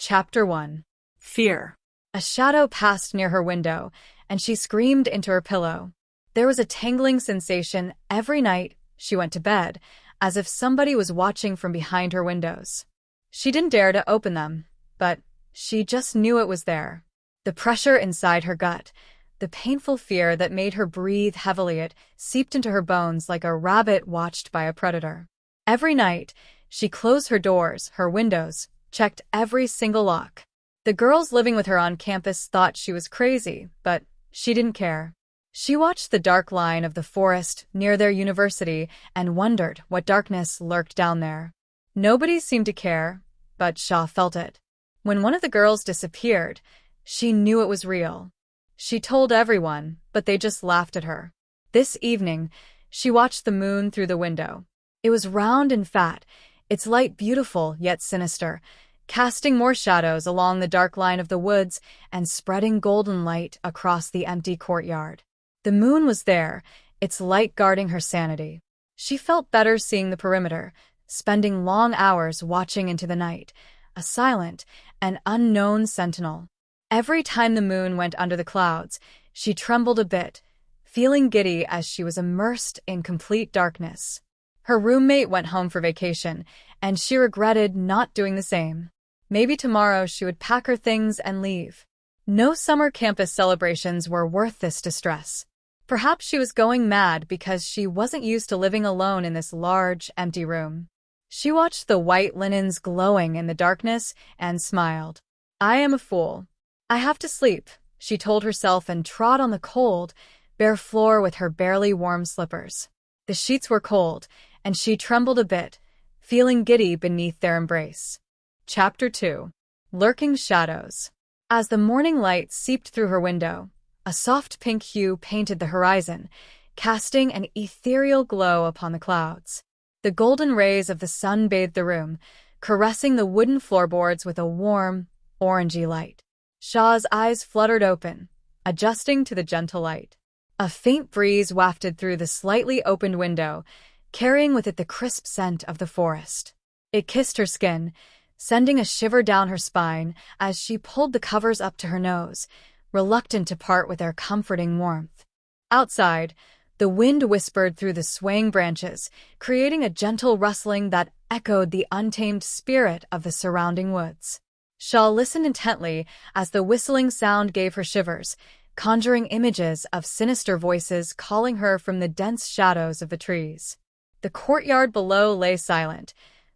Chapter 1. Fear. A shadow passed near her window, and she screamed into her pillow. There was a tingling sensation every night she went to bed, as if somebody was watching from behind her windows. She didn't dare to open them, but she just knew it was there. The pressure inside her gut, the painful fear that made her breathe heavily, it seeped into her bones like a rabbit watched by a predator. Every night, she closed her doors, her windows, checked every single lock. The girls living with her on campus thought she was crazy, but she didn't care. She watched the dark line of the forest near their university and wondered what darkness lurked down there. Nobody seemed to care, but Shaw felt it. When one of the girls disappeared, she knew it was real. She told everyone, but they just laughed at her. This evening, she watched the moon through the window. It was round and fat, its light beautiful yet sinister, casting more shadows along the dark line of the woods and spreading golden light across the empty courtyard. The moon was there, its light guarding her sanity. She felt better seeing the perimeter, spending long hours watching into the night, a silent and unknown sentinel. Every time the moon went under the clouds, she trembled a bit, feeling giddy as she was immersed in complete darkness. Her roommate went home for vacation, and she regretted not doing the same. Maybe tomorrow she would pack her things and leave. No summer campus celebrations were worth this distress. Perhaps she was going mad because she wasn't used to living alone in this large, empty room. She watched the white linens glowing in the darkness and smiled. "I am a fool. I have to sleep," she told herself and trod on the cold, bare floor with her barely warm slippers. The sheets were cold, and she trembled a bit, feeling giddy beneath their embrace. Chapter 2. Lurking Shadows. As the morning light seeped through her window, a soft pink hue painted the horizon, casting an ethereal glow upon the clouds. The golden rays of the sun bathed the room, caressing the wooden floorboards with a warm, orangey light. Shaw's eyes fluttered open, adjusting to the gentle light. A faint breeze wafted through the slightly opened window, carrying with it the crisp scent of the forest. It kissed her skin, sending a shiver down her spine as she pulled the covers up to her nose, reluctant to part with their comforting warmth. Outside, the wind whispered through the swaying branches, creating a gentle rustling that echoed the untamed spirit of the surrounding woods. Shaw listened intently as the whistling sound gave her shivers, conjuring images of sinister voices calling her from the dense shadows of the trees. The courtyard below lay silent.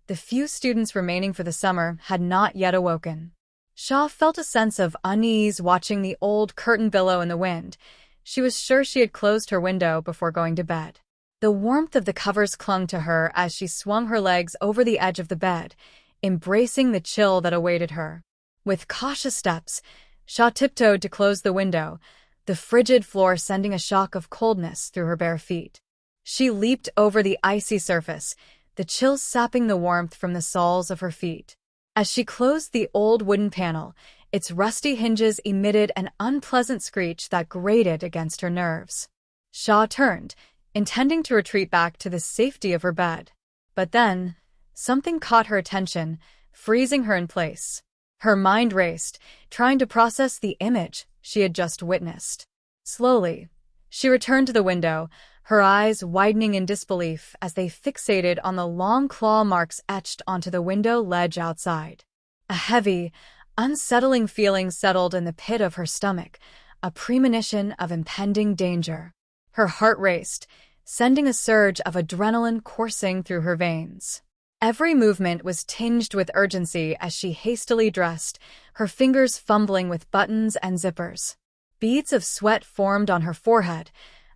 The few students remaining for the summer had not yet awoken. Shaw felt a sense of unease watching the old curtain billow in the wind. She was sure she had closed her window before going to bed. The warmth of the covers clung to her as she swung her legs over the edge of the bed, embracing the chill that awaited her. With cautious steps, Shaw tiptoed to close the window, the frigid floor sending a shock of coldness through her bare feet. She leaped over the icy surface, the chill sapping the warmth from the soles of her feet. As she closed the old wooden panel, its rusty hinges emitted an unpleasant screech that grated against her nerves. Shaw turned, intending to retreat back to the safety of her bed. But then, something caught her attention, freezing her in place. Her mind raced, trying to process the image she had just witnessed. Slowly, she returned to the window, her eyes widening in disbelief as they fixated on the long claw marks etched onto the window ledge outside. A heavy, unsettling feeling settled in the pit of her stomach, a premonition of impending danger. Her heart raced, sending a surge of adrenaline coursing through her veins. Every movement was tinged with urgency as she hastily dressed, her fingers fumbling with buttons and zippers. Beads of sweat formed on her forehead,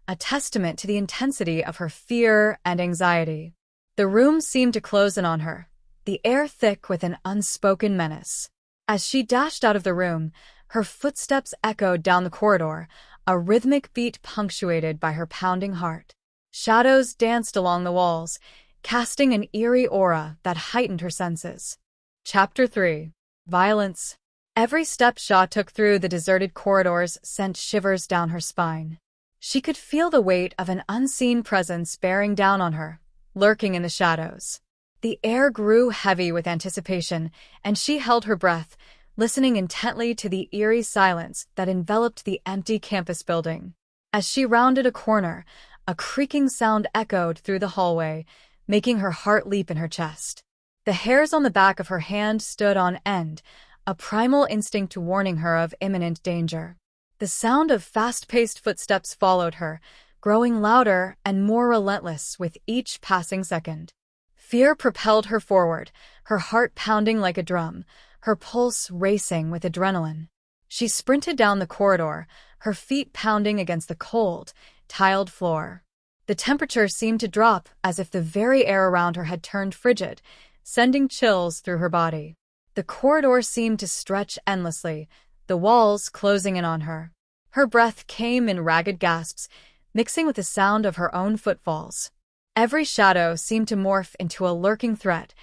a testament to the intensity of her fear and anxiety. The room seemed to close in on her, the air thick with an unspoken menace. As she dashed out of the room, her footsteps echoed down the corridor, a rhythmic beat punctuated by her pounding heart. Shadows danced along the walls, casting an eerie aura that heightened her senses. Chapter 3. Violence. Every step Shaw took through the deserted corridors sent shivers down her spine. She could feel the weight of an unseen presence bearing down on her, lurking in the shadows. The air grew heavy with anticipation, and she held her breath, listening intently to the eerie silence that enveloped the empty campus building. As she rounded a corner, a creaking sound echoed through the hallway, making her heart leap in her chest. The hairs on the back of her hand stood on end, a primal instinct warning her of imminent danger. The sound of fast-paced footsteps followed her, growing louder and more relentless with each passing second. Fear propelled her forward, her heart pounding like a drum, her pulse racing with adrenaline. She sprinted down the corridor, her feet pounding against the cold, tiled floor. The temperature seemed to drop as if the very air around her had turned frigid, sending chills through her body. The corridor seemed to stretch endlessly, the walls closing in on her. Her breath came in ragged gasps, mixing with the sound of her own footfalls. Every shadow seemed to morph into a lurking threat,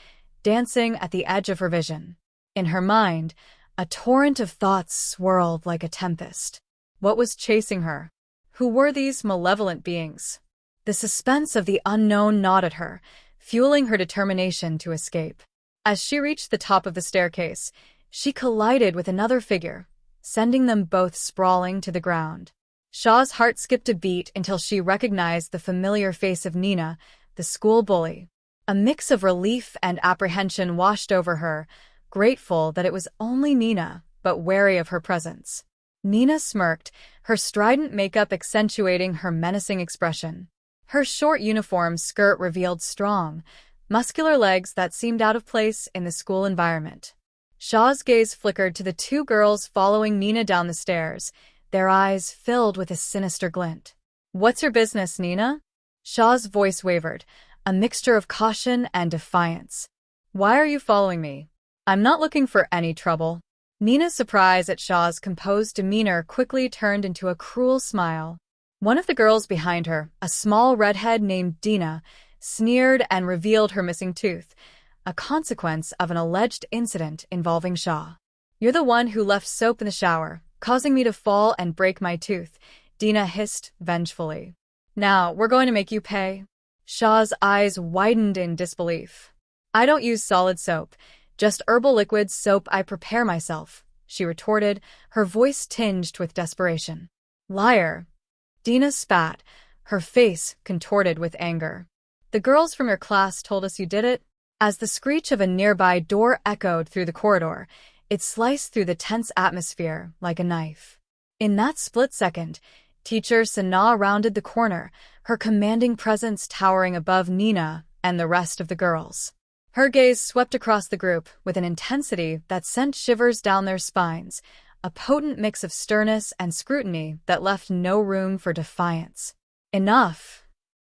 dancing at the edge of her vision. In her mind, a torrent of thoughts swirled like a tempest. What was chasing her? Who were these malevolent beings? The suspense of the unknown gnawed at her, fueling her determination to escape. As she reached the top of the staircase, she collided with another figure, sending them both sprawling to the ground. Shaw's heart skipped a beat until she recognized the familiar face of Nina, the school bully. A mix of relief and apprehension washed over her, grateful that it was only Nina, but wary of her presence. Nina smirked, her strident makeup accentuating her menacing expression. Her short uniform skirt revealed strong, muscular legs that seemed out of place in the school environment. Shaw's gaze flickered to the two girls following Nina down the stairs, their eyes filled with a sinister glint. "What's your business, Nina?" Shaw's voice wavered, a mixture of caution and defiance. "Why are you following me? I'm not looking for any trouble." Nina's surprise at Shaw's composed demeanor quickly turned into a cruel smile. One of the girls behind her, a small redhead named Dina, sneered and revealed her missing tooth, a consequence of an alleged incident involving Shaw. "You're the one who left soap in the shower, causing me to fall and break my tooth," Dina hissed vengefully. "Now, we're going to make you pay." Shaw's eyes widened in disbelief. "I don't use solid soap, just herbal liquid soap I prepare myself," she retorted, her voice tinged with desperation. "Liar." Dina spat, her face contorted with anger. "The girls from your class told us you did it." As the screech of a nearby door echoed through the corridor, it sliced through the tense atmosphere like a knife. In that split second, Teacher Sana rounded the corner, her commanding presence towering above Nina and the rest of the girls. Her gaze swept across the group with an intensity that sent shivers down their spines, a potent mix of sternness and scrutiny that left no room for defiance. "Enough!"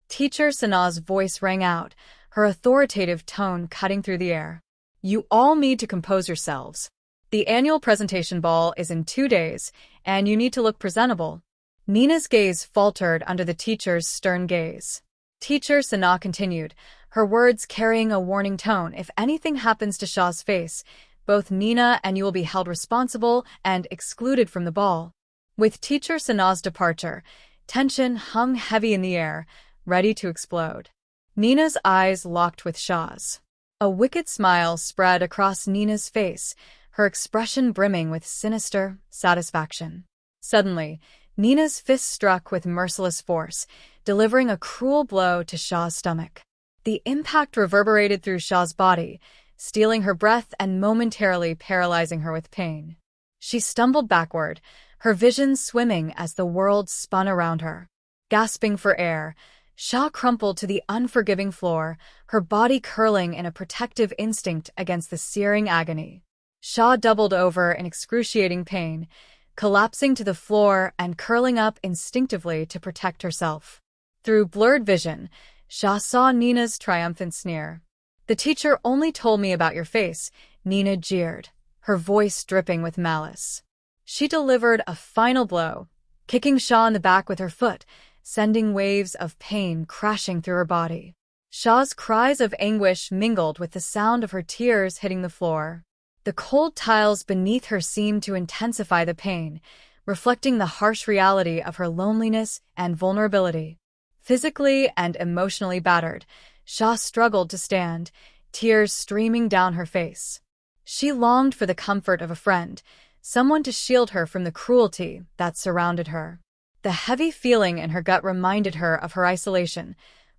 Teacher Sana's voice rang out, her authoritative tone cutting through the air. "You all need to compose yourselves. The annual presentation ball is in 2 days, and you need to look presentable." Nina's gaze faltered under the teacher's stern gaze. Teacher Sana continued, her words carrying a warning tone. "If anything happens to Shaw's face, both Nina and you will be held responsible and excluded from the ball." With Teacher Sana's departure, tension hung heavy in the air, ready to explode. Nina's eyes locked with Shaw's. A wicked smile spread across Nina's face, her expression brimming with sinister satisfaction. Suddenly, Nina's fist struck with merciless force, delivering a cruel blow to Shaw's stomach. The impact reverberated through Shaw's body, stealing her breath and momentarily paralyzing her with pain. She stumbled backward, her vision swimming as the world spun around her. Gasping for air, Shaw crumpled to the unforgiving floor, her body curling in a protective instinct against the searing agony. Shaw doubled over in excruciating pain, collapsing to the floor and curling up instinctively to protect herself. Through blurred vision, Shaw saw Nina's triumphant sneer. "The teacher only told me about your face," Nina jeered, her voice dripping with malice. She delivered a final blow, kicking Shaw in the back with her foot, sending waves of pain crashing through her body. Shaw's cries of anguish mingled with the sound of her tears hitting the floor. The cold tiles beneath her seemed to intensify the pain, reflecting the harsh reality of her loneliness and vulnerability. Physically and emotionally battered, Shaw struggled to stand, tears streaming down her face. She longed for the comfort of a friend, someone to shield her from the cruelty that surrounded her. The heavy feeling in her gut reminded her of her isolation,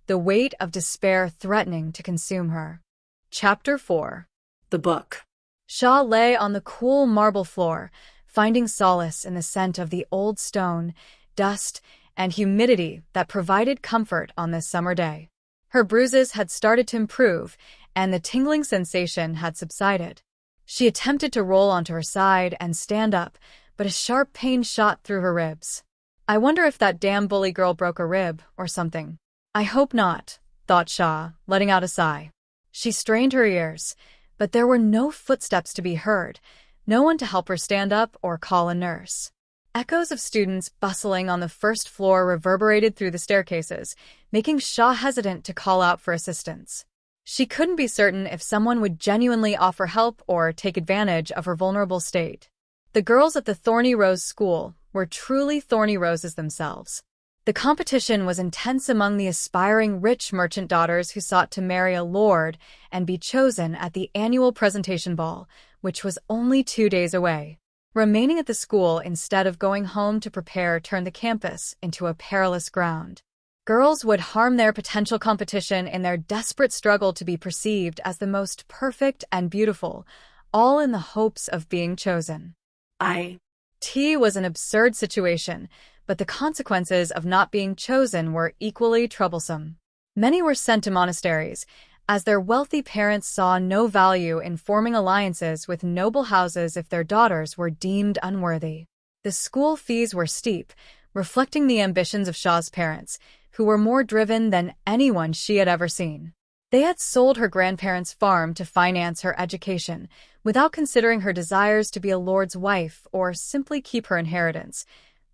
the weight of despair threatening to consume her. Chapter 4. The Book. Shaw lay on the cool marble floor, finding solace in the scent of the old stone, dust, and humidity that provided comfort on this summer day. Her bruises had started to improve, and the tingling sensation had subsided. She attempted to roll onto her side and stand up, but a sharp pain shot through her ribs. I wonder if that damn bully girl broke a rib or something. I hope not, thought Shaw, letting out a sigh. She strained her ears, but there were no footsteps to be heard, no one to help her stand up or call a nurse. Echoes of students bustling on the first floor reverberated through the staircases, making Shaw hesitant to call out for assistance. She couldn't be certain if someone would genuinely offer help or take advantage of her vulnerable state. The girls at the Thorny Rose School were truly thorny roses themselves. The competition was intense among the aspiring rich merchant daughters who sought to marry a lord and be chosen at the annual presentation ball, which was only 2 days away. Remaining at the school instead of going home to prepare turned the campus into a perilous ground. Girls would harm their potential competition in their desperate struggle to be perceived as the most perfect and beautiful, all in the hopes of being chosen. It was an absurd situation, but the consequences of not being chosen were equally troublesome. Many were sent to monasteries, as their wealthy parents saw no value in forming alliances with noble houses if their daughters were deemed unworthy. The school fees were steep, reflecting the ambitions of Shaw's parents, who were more driven than anyone she had ever seen. They had sold her grandparents' farm to finance her education, without considering her desires to be a lord's wife or simply keep her inheritance,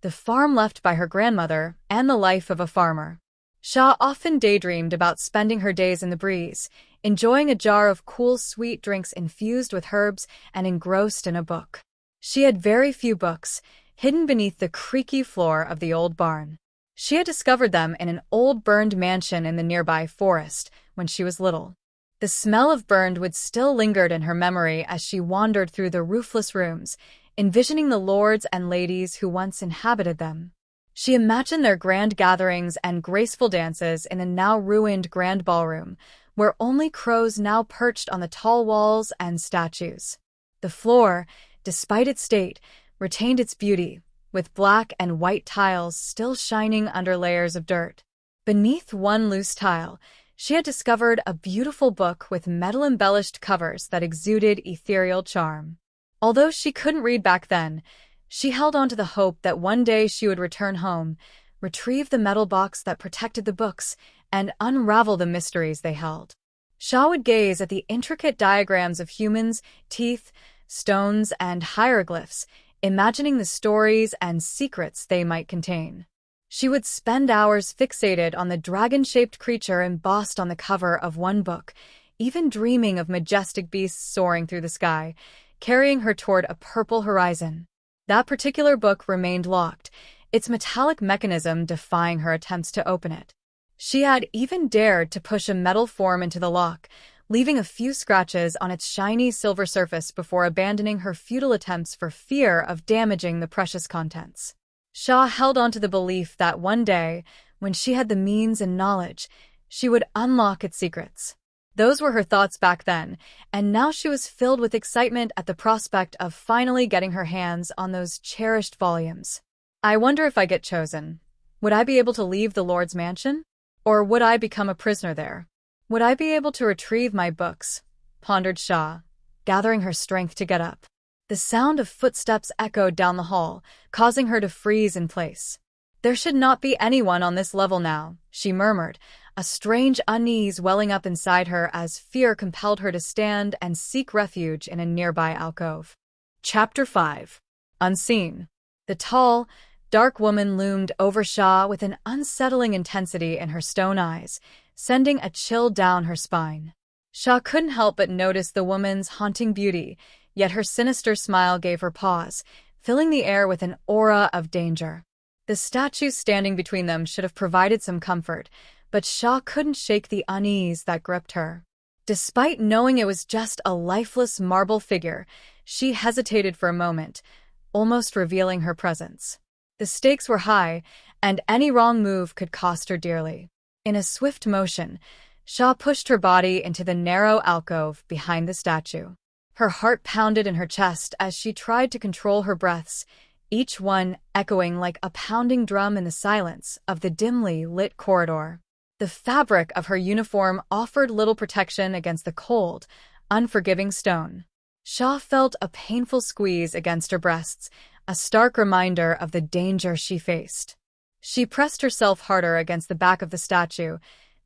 the farm left by her grandmother and the life of a farmer. Shaw often daydreamed about spending her days in the breeze, enjoying a jar of cool sweet drinks infused with herbs and engrossed in a book. She had very few books, hidden beneath the creaky floor of the old barn. She had discovered them in an old burned mansion in the nearby forest when she was little. The smell of burned wood still lingered in her memory as she wandered through the roofless rooms, envisioning the lords and ladies who once inhabited them. She imagined their grand gatherings and graceful dances in the now-ruined grand ballroom, where only crows now perched on the tall walls and statues. The floor, despite its state, retained its beauty, with black and white tiles still shining under layers of dirt. Beneath one loose tile, she had discovered a beautiful book with metal-embellished covers that exuded ethereal charm. Although she couldn't read back then, she held on to the hope that one day she would return home, retrieve the metal box that protected the books, and unravel the mysteries they held. Shaw would gaze at the intricate diagrams of humans, teeth, stones, and hieroglyphs, imagining the stories and secrets they might contain. She would spend hours fixated on the dragon-shaped creature embossed on the cover of one book, even dreaming of majestic beasts soaring through the sky, carrying her toward a purple horizon. That particular book remained locked, its metallic mechanism defying her attempts to open it. She had even dared to push a metal form into the lock, leaving a few scratches on its shiny silver surface before abandoning her futile attempts for fear of damaging the precious contents. Shaw held on to the belief that one day, when she had the means and knowledge, she would unlock its secrets. Those were her thoughts back then, and now she was filled with excitement at the prospect of finally getting her hands on those cherished volumes. I wonder if I get chosen. Would I be able to leave the Lord's mansion? Or would I become a prisoner there? Would I be able to retrieve my books? Pondered Shaw, gathering her strength to get up. The sound of footsteps echoed down the hall, causing her to freeze in place. There should not be anyone on this level now, she murmured, a strange unease welling up inside her as fear compelled her to stand and seek refuge in a nearby alcove. Chapter 5. Unseen. The tall, dark woman loomed over Shaw with an unsettling intensity in her stone eyes, sending a chill down her spine. Shaw couldn't help but notice the woman's haunting beauty, yet her sinister smile gave her pause, filling the air with an aura of danger. The statue standing between them should have provided some comfort, but Shaw couldn't shake the unease that gripped her. Despite knowing it was just a lifeless marble figure, she hesitated for a moment, almost revealing her presence. The stakes were high, and any wrong move could cost her dearly. In a swift motion, Shaw pushed her body into the narrow alcove behind the statue. Her heart pounded in her chest as she tried to control her breaths, each one echoing like a pounding drum in the silence of the dimly lit corridor. The fabric of her uniform offered little protection against the cold, unforgiving stone. Shaw felt a painful squeeze against her breasts, a stark reminder of the danger she faced. She pressed herself harder against the back of the statue,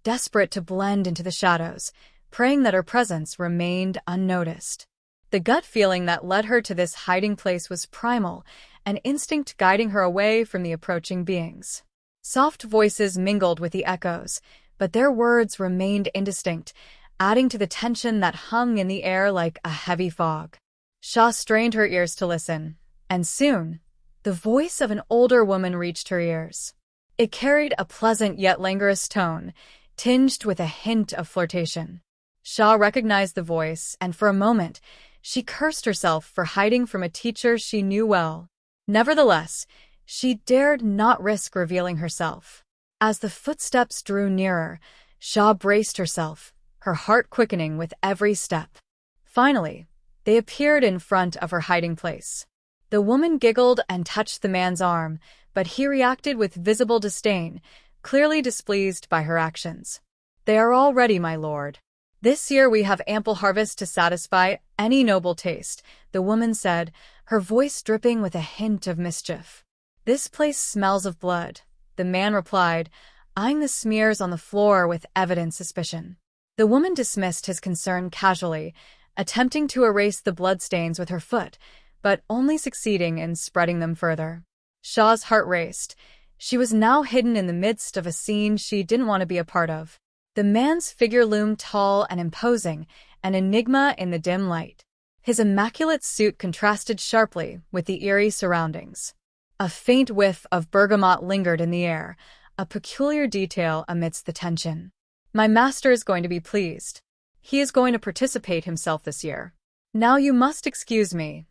desperate to blend into the shadows, praying that her presence remained unnoticed. The gut feeling that led her to this hiding place was primal, an instinct guiding her away from the approaching beings. Soft voices mingled with the echoes, but their words remained indistinct, adding to the tension that hung in the air like a heavy fog. Shaw strained her ears to listen, and soon, the voice of an older woman reached her ears. It carried a pleasant yet languorous tone, tinged with a hint of flirtation. Shaw recognized the voice, and for a moment, she cursed herself for hiding from a teacher she knew well. Nevertheless, she dared not risk revealing herself. As the footsteps drew nearer, Shaw braced herself, her heart quickening with every step. Finally, they appeared in front of her hiding place. The woman giggled and touched the man's arm, but he reacted with visible disdain, clearly displeased by her actions. "They are all ready, my lord. This year we have ample harvest to satisfy any noble taste," the woman said, her voice dripping with a hint of mischief. "This place smells of blood," the man replied, eyeing the smears on the floor with evident suspicion. The woman dismissed his concern casually, attempting to erase the bloodstains with her foot, but only succeeding in spreading them further. Shaw's heart raced. She was now hidden in the midst of a scene she didn't want to be a part of. The man's figure loomed tall and imposing, an enigma in the dim light. His immaculate suit contrasted sharply with the eerie surroundings. A faint whiff of bergamot lingered in the air, a peculiar detail amidst the tension. "My master is going to be pleased. He is going to participate himself this year. Now you must excuse me.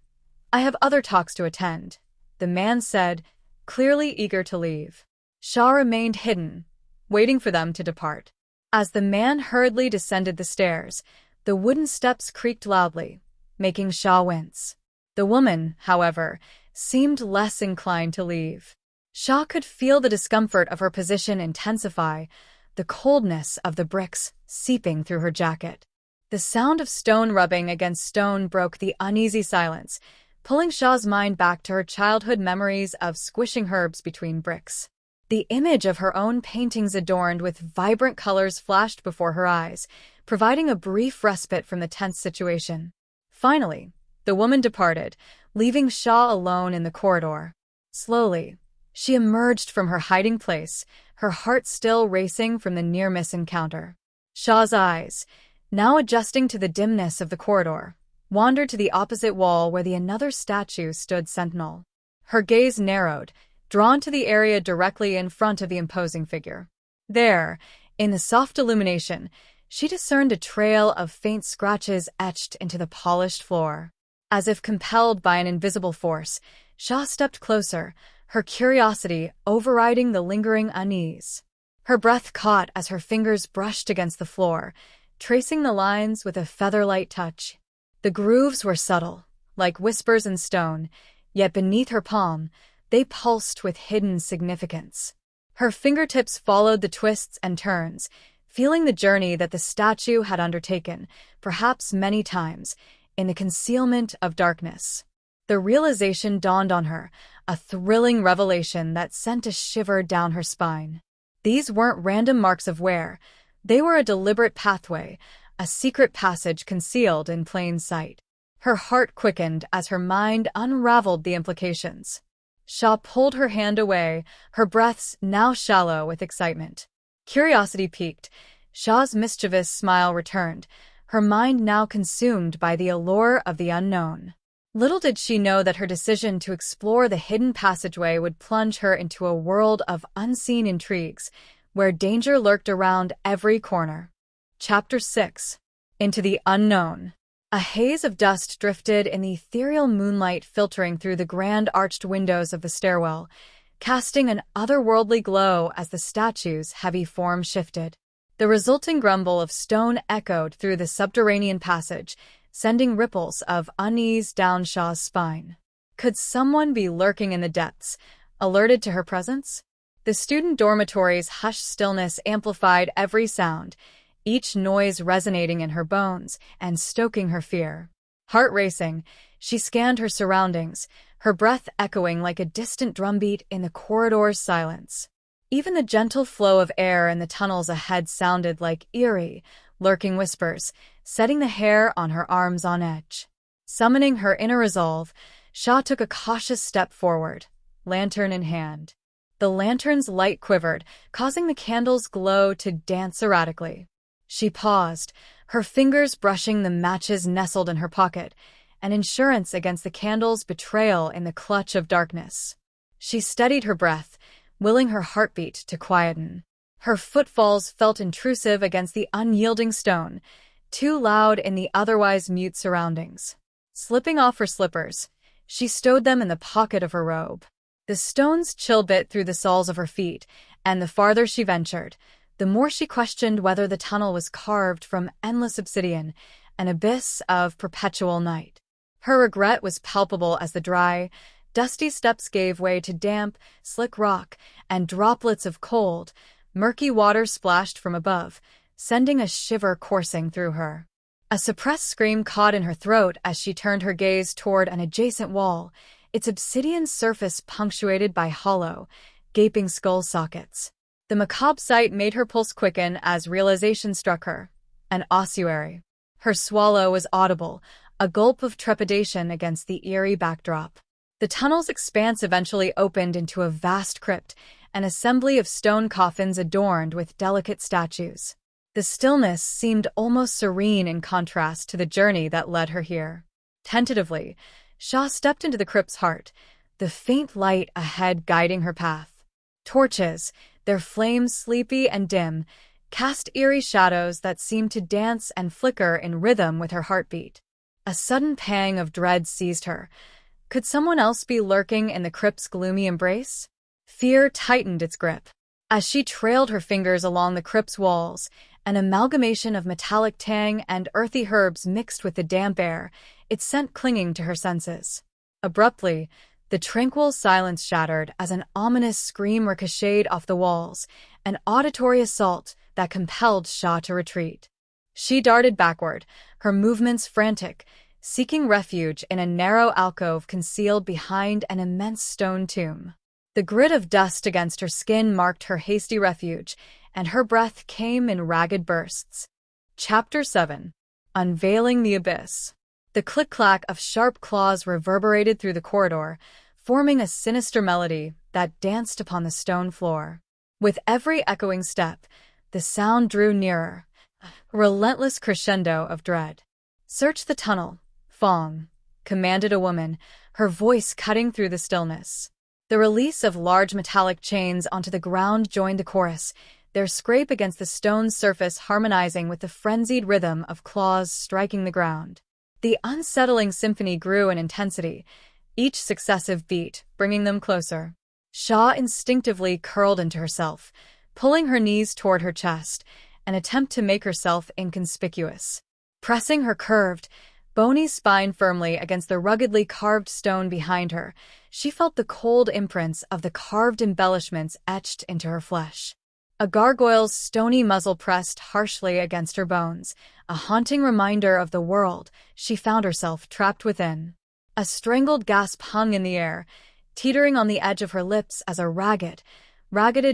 I have other talks to attend," the man said, clearly eager to leave. Shaw remained hidden, waiting for them to depart. As the man hurriedly descended the stairs, the wooden steps creaked loudly, making Shaw wince. The woman, however, seemed less inclined to leave. Shaw could feel the discomfort of her position intensify, the coldness of the bricks seeping through her jacket. The sound of stone rubbing against stone broke the uneasy silence, pulling Shaw's mind back to her childhood memories of squishing herbs between bricks. The image of her own paintings adorned with vibrant colors flashed before her eyes, providing a brief respite from the tense situation. Finally, the woman departed, leaving Shaw alone in the corridor. Slowly, she emerged from her hiding place, her heart still racing from the near-miss encounter. Shaw's eyes, now adjusting to the dimness of the corridor, wandered to the opposite wall where another statue stood sentinel. Her gaze narrowed, drawn to the area directly in front of the imposing figure. There, in the soft illumination, she discerned a trail of faint scratches etched into the polished floor. As if compelled by an invisible force, Shaw stepped closer, her curiosity overriding the lingering unease. Her breath caught as her fingers brushed against the floor, tracing the lines with a feather-light touch. The grooves were subtle, like whispers in stone, yet beneath her palm, they pulsed with hidden significance. Her fingertips followed the twists and turns, feeling the journey that the statue had undertaken, perhaps many times, in the concealment of darkness. The realization dawned on her, a thrilling revelation that sent a shiver down her spine. These weren't random marks of wear. They were a deliberate pathway, a secret passage concealed in plain sight. Her heart quickened as her mind unraveled the implications. Shaw pulled her hand away, her breaths now shallow with excitement. Curiosity piqued. Shaw's mischievous smile returned, her mind now consumed by the allure of the unknown. Little did she know that her decision to explore the hidden passageway would plunge her into a world of unseen intrigues, where danger lurked around every corner. Chapter 6. into the unknown. A haze of dust drifted in the ethereal moonlight filtering through the grand arched windows of the stairwell, casting an otherworldly glow as the statue's heavy form shifted. The resulting grumble of stone echoed through the subterranean passage, sending ripples of unease down Shaw's spine. Could someone be lurking in the depths, alerted to her presence? The student dormitory's hushed stillness amplified every sound, each noise resonating in her bones and stoking her fear. Heart racing, she scanned her surroundings, her breath echoing like a distant drumbeat in the corridor's silence. Even the gentle flow of air in the tunnels ahead sounded like eerie, lurking whispers, setting the hair on her arms on edge. Summoning her inner resolve, Shaw took a cautious step forward, lantern in hand. The lantern's light quivered, causing the candle's glow to dance erratically. She paused, her fingers brushing the matches nestled in her pocket, an insurance against the candle's betrayal in the clutch of darkness. She steadied her breath, willing her heartbeat to quieten. Her footfalls felt intrusive against the unyielding stone, too loud in the otherwise mute surroundings. Slipping off her slippers, she stowed them in the pocket of her robe. The stone's chill bit through the soles of her feet, and the farther she ventured, the more she questioned whether the tunnel was carved from endless obsidian, an abyss of perpetual night. Her regret was palpable as the dry, dusty steps gave way to damp, slick rock, and droplets of cold, murky water splashed from above, sending a shiver coursing through her. A suppressed scream caught in her throat as she turned her gaze toward an adjacent wall, its obsidian surface punctuated by hollow, gaping skull sockets. The macabre sight made her pulse quicken as realization struck her. An ossuary. Her swallow was audible, a gulp of trepidation against the eerie backdrop. The tunnel's expanse eventually opened into a vast crypt, an assembly of stone coffins adorned with delicate statues. The stillness seemed almost serene in contrast to the journey that led her here. Tentatively, Shaw stepped into the crypt's heart, the faint light ahead guiding her path. Torches, their flames sleepy and dim, cast eerie shadows that seemed to dance and flicker in rhythm with her heartbeat. A sudden pang of dread seized her. Could someone else be lurking in the crypt's gloomy embrace? Fear tightened its grip. As she trailed her fingers along the crypt's walls, an amalgamation of metallic tang and earthy herbs mixed with the damp air, its scent clinging to her senses. Abruptly, the tranquil silence shattered as an ominous scream ricocheted off the walls, an auditory assault that compelled Shaw to retreat. She darted backward, her movements frantic, seeking refuge in a narrow alcove concealed behind an immense stone tomb. The grit of dust against her skin marked her hasty refuge, and her breath came in ragged bursts. Chapter 7. Unveiling the Abyss. The click-clack of sharp claws reverberated through the corridor, forming a sinister melody that danced upon the stone floor. With every echoing step, the sound drew nearer, a relentless crescendo of dread. "Search the tunnel, Fong," commanded a woman, her voice cutting through the stillness. The release of large metallic chains onto the ground joined the chorus, their scrape against the stone's surface harmonizing with the frenzied rhythm of claws striking the ground. The unsettling symphony grew in intensity, each successive beat bringing them closer. Shaw instinctively curled into herself, pulling her knees toward her chest, an attempt to make herself inconspicuous. Pressing her curved, bony spine firmly against the ruggedly carved stone behind her, she felt the cold imprints of the carved embellishments etched into her flesh. A gargoyle's stony muzzle pressed harshly against her bones, a haunting reminder of the world she found herself trapped within. A strangled gasp hung in the air, teetering on the edge of her lips as a ragged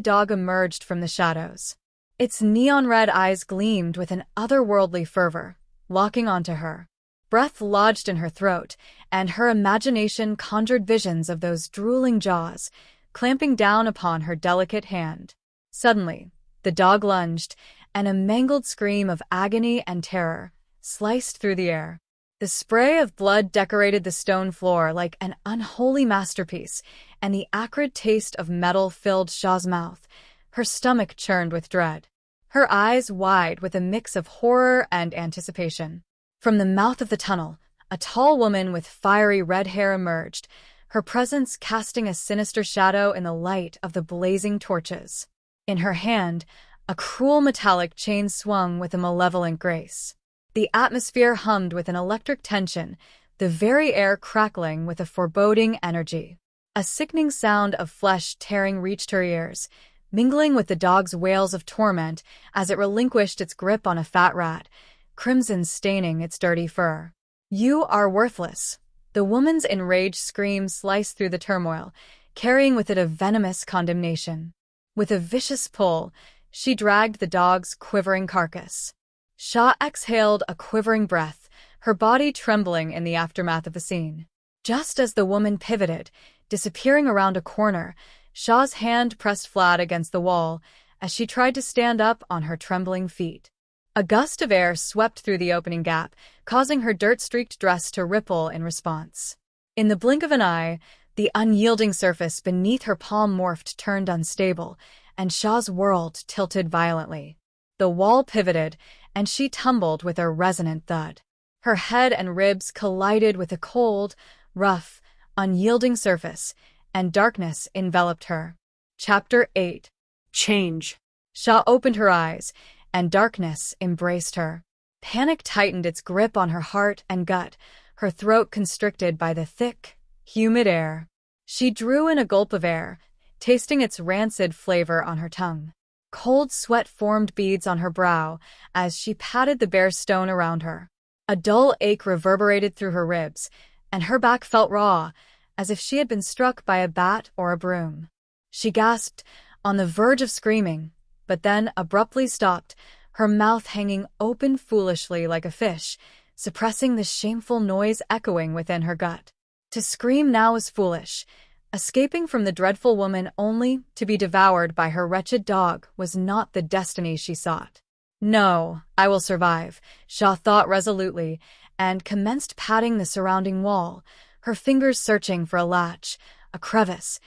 dog emerged from the shadows. Its neon-red eyes gleamed with an otherworldly fervor, locking onto her. Breath lodged in her throat, and her imagination conjured visions of those drooling jaws, clamping down upon her delicate hand. Suddenly, the dog lunged, and a mangled scream of agony and terror sliced through the air. The spray of blood decorated the stone floor like an unholy masterpiece, and the acrid taste of metal filled Shaw's mouth. Her stomach churned with dread. her eyes wide with a mix of horror and anticipation. From the mouth of the tunnel, a tall woman with fiery red hair emerged, her presence casting a sinister shadow in the light of the blazing torches. In her hand, a cruel metallic chain swung with a malevolent grace. The atmosphere hummed with an electric tension, the very air crackling with a foreboding energy. A sickening sound of flesh tearing reached her ears, mingling with the dog's wails of torment as it relinquished its grip on a fat rat, crimson staining its dirty fur. "You are worthless." The woman's enraged scream sliced through the turmoil, carrying with it a venomous condemnation. With a vicious pull, she dragged the dog's quivering carcass. Shaw exhaled a quivering breath, her body trembling in the aftermath of the scene. Just as the woman pivoted, disappearing around a corner, Shaw's hand pressed flat against the wall as she tried to stand up on her trembling feet. A gust of air swept through the opening gap, causing her dirt-streaked dress to ripple in response. In the blink of an eye, the unyielding surface beneath her palm morphed, turned unstable, and Shaw's world tilted violently. The wall pivoted, and she tumbled with a resonant thud. Her head and ribs collided with a cold, rough, unyielding surface, and darkness enveloped her. Chapter 8. Change. Shaw opened her eyes, and darkness embraced her. Panic tightened its grip on her heart and gut, her throat constricted by the thick, humid air. She drew in a gulp of air, tasting its rancid flavor on her tongue. Cold sweat formed beads on her brow as she patted the bare stone around her. A dull ache reverberated through her ribs, and her back felt raw, as if she had been struck by a bat or a broom. She gasped, on the verge of screaming, but then abruptly stopped, her mouth hanging open foolishly like a fish, suppressing the shameful noise echoing within her gut. To scream now was foolish. Escaping from the dreadful woman only to be devoured by her wretched dog was not the destiny she sought. "No, I will survive," Shaw thought resolutely, and commenced patting the surrounding wall, her fingers searching for a latch, a crevice,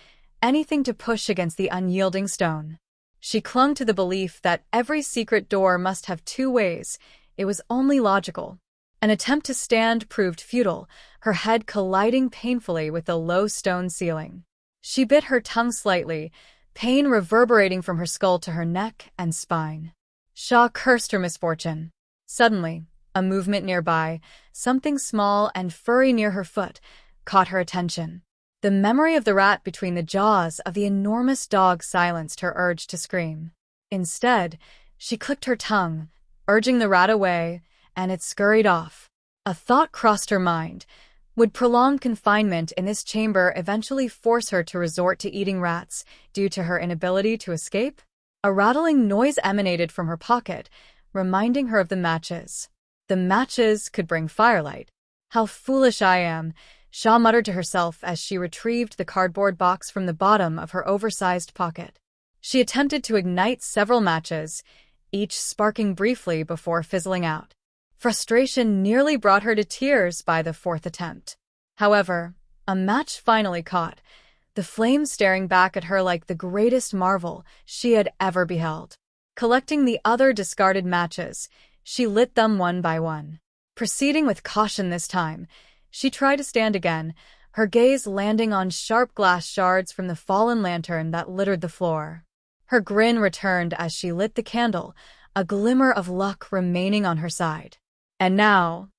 anything to push against the unyielding stone. She clung to the belief that every secret door must have two ways. It was only logical. An attempt to stand proved futile, her head colliding painfully with the low stone ceiling. She bit her tongue slightly, pain reverberating from her skull to her neck and spine. Shaw cursed her misfortune. Suddenly, a movement nearby, something small and furry near her foot, caught her attention. The memory of the rat between the jaws of the enormous dog silenced her urge to scream. Instead, she clicked her tongue, urging the rat away, and it scurried off. A thought crossed her mind. Would prolonged confinement in this chamber eventually force her to resort to eating rats due to her inability to escape? A rattling noise emanated from her pocket, reminding her of the matches. The matches could bring firelight. "How foolish I am," Shaw muttered to herself as she retrieved the cardboard box from the bottom of her oversized pocket. She attempted to ignite several matches, each sparking briefly before fizzling out. Frustration nearly brought her to tears by the fourth attempt. However, a match finally caught, the flame staring back at her like the greatest marvel she had ever beheld. Collecting the other discarded matches, she lit them one by one. Proceeding with caution this time, she tried to stand again, her gaze landing on sharp glass shards from the fallen lantern that littered the floor. Her grin returned as she lit the candle, a glimmer of luck remaining on her side. And now,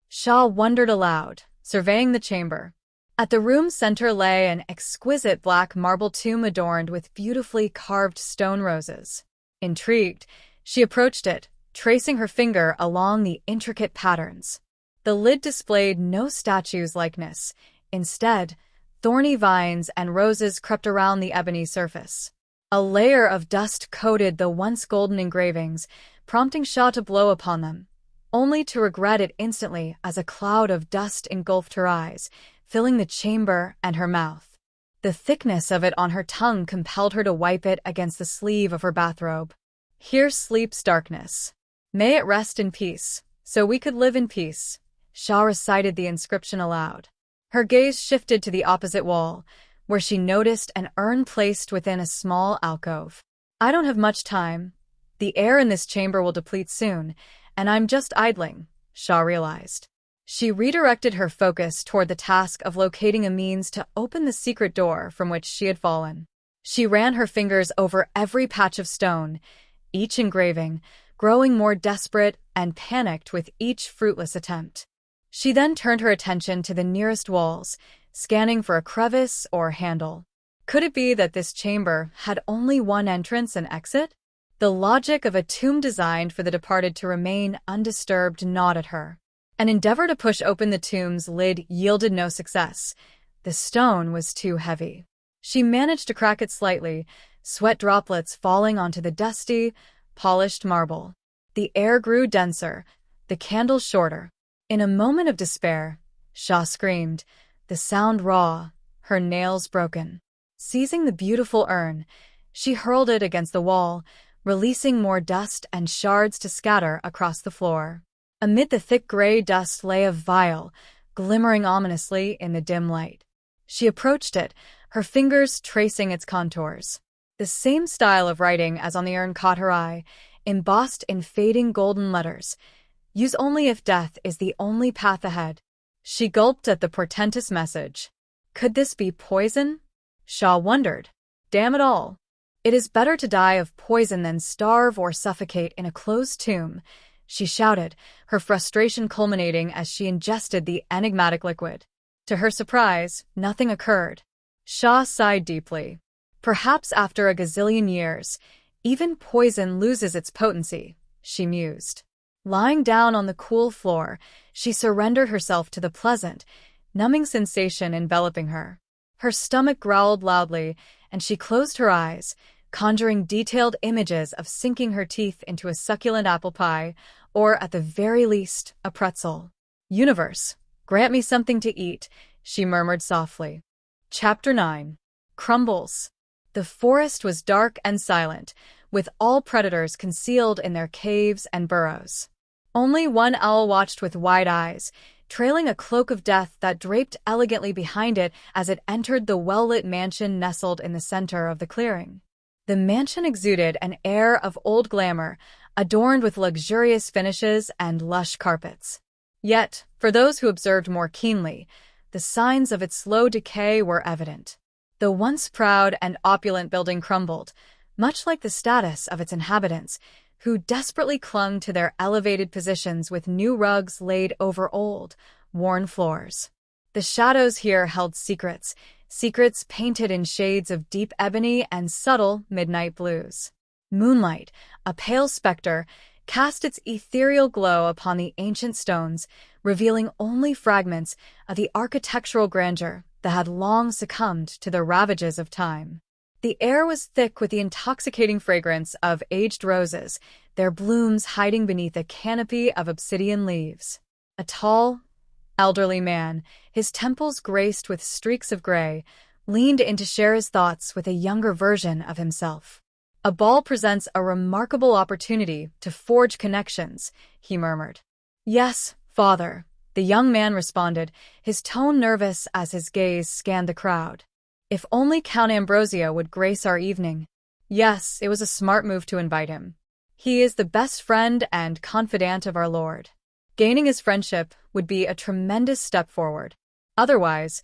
Shaw wondered aloud, surveying the chamber. At the room's center lay an exquisite black marble tomb adorned with beautifully carved stone roses. Intrigued, she approached it, tracing her finger along the intricate patterns. The lid displayed no statue's likeness. Instead, thorny vines and roses crept around the ebony surface. A layer of dust coated the once golden engravings, prompting Shaw to blow upon them, only to regret it instantly as a cloud of dust engulfed her eyes, filling the chamber and her mouth. The thickness of it on her tongue compelled her to wipe it against the sleeve of her bathrobe. "Here sleeps darkness. May it rest in peace, so we could live in peace." Shaw recited the inscription aloud. Her gaze shifted to the opposite wall, where she noticed an urn placed within a small alcove. "I don't have much time," The air in this chamber will deplete soon, and I'm just idling, Shaw realized. She redirected her focus toward the task of locating a means to open the secret door from which she had fallen. She ran her fingers over every patch of stone, each engraving, growing more desperate and panicked with each fruitless attempt. She then turned her attention to the nearest walls, scanning for a crevice or handle. Could it be that this chamber had only one entrance and exit? The logic of a tomb designed for the departed to remain undisturbed gnawed at her. An endeavor to push open the tomb's lid yielded no success. The stone was too heavy. She managed to crack it slightly, sweat droplets falling onto the dusty, polished marble. The air grew denser, the candle shorter. In a moment of despair, Shaw screamed, the sound raw, her nails broken. Seizing the beautiful urn, she hurled it against the wall, releasing more dust and shards to scatter across the floor. Amid the thick gray dust lay a vial, glimmering ominously in the dim light. She approached it, her fingers tracing its contours. The same style of writing as on the urn caught her eye, embossed in fading golden letters. Use only if death is the only path ahead. She gulped at the portentous message. Could this be poison? Shaw wondered. Damn it all. It is better to die of poison than starve or suffocate in a closed tomb, she shouted, her frustration culminating as she ingested the enigmatic liquid. To her surprise, nothing occurred. Shaw sighed deeply. Perhaps after a gazillion years, even poison loses its potency, she mused. Lying down on the cool floor, she surrendered herself to the pleasant, numbing sensation enveloping her. Her stomach growled loudly, and she closed her eyes, conjuring detailed images of sinking her teeth into a succulent apple pie, or at the very least, a pretzel. Universe, grant me something to eat, she murmured softly. Chapter 9. Crumbles. The forest was dark and silent, with all predators concealed in their caves and burrows. Only one owl watched with wide eyes, trailing a cloak of death that draped elegantly behind it as it entered the well-lit mansion nestled in the center of the clearing. The mansion exuded an air of old glamour, adorned with luxurious finishes and lush carpets. Yet, for those who observed more keenly, the signs of its slow decay were evident. The once proud and opulent building crumbled, much like the status of its inhabitants, who desperately clung to their elevated positions with new rugs laid over old, worn floors. The shadows here held secrets painted in shades of deep ebony and subtle midnight blues. Moonlight, a pale specter, cast its ethereal glow upon the ancient stones, revealing only fragments of the architectural grandeur that had long succumbed to the ravages of time. The air was thick with the intoxicating fragrance of aged roses, their blooms hiding beneath a canopy of obsidian leaves. A tall, elderly man, his temples graced with streaks of gray, leaned in to share his thoughts with a younger version of himself. A ball presents a remarkable opportunity to forge connections, he murmured. Yes, father, the young man responded, his tone nervous as his gaze scanned the crowd. If only Count Ambrosio would grace our evening. Yes, it was a smart move to invite him. He is the best friend and confidant of our Lord. Gaining his friendship would be a tremendous step forward. Otherwise,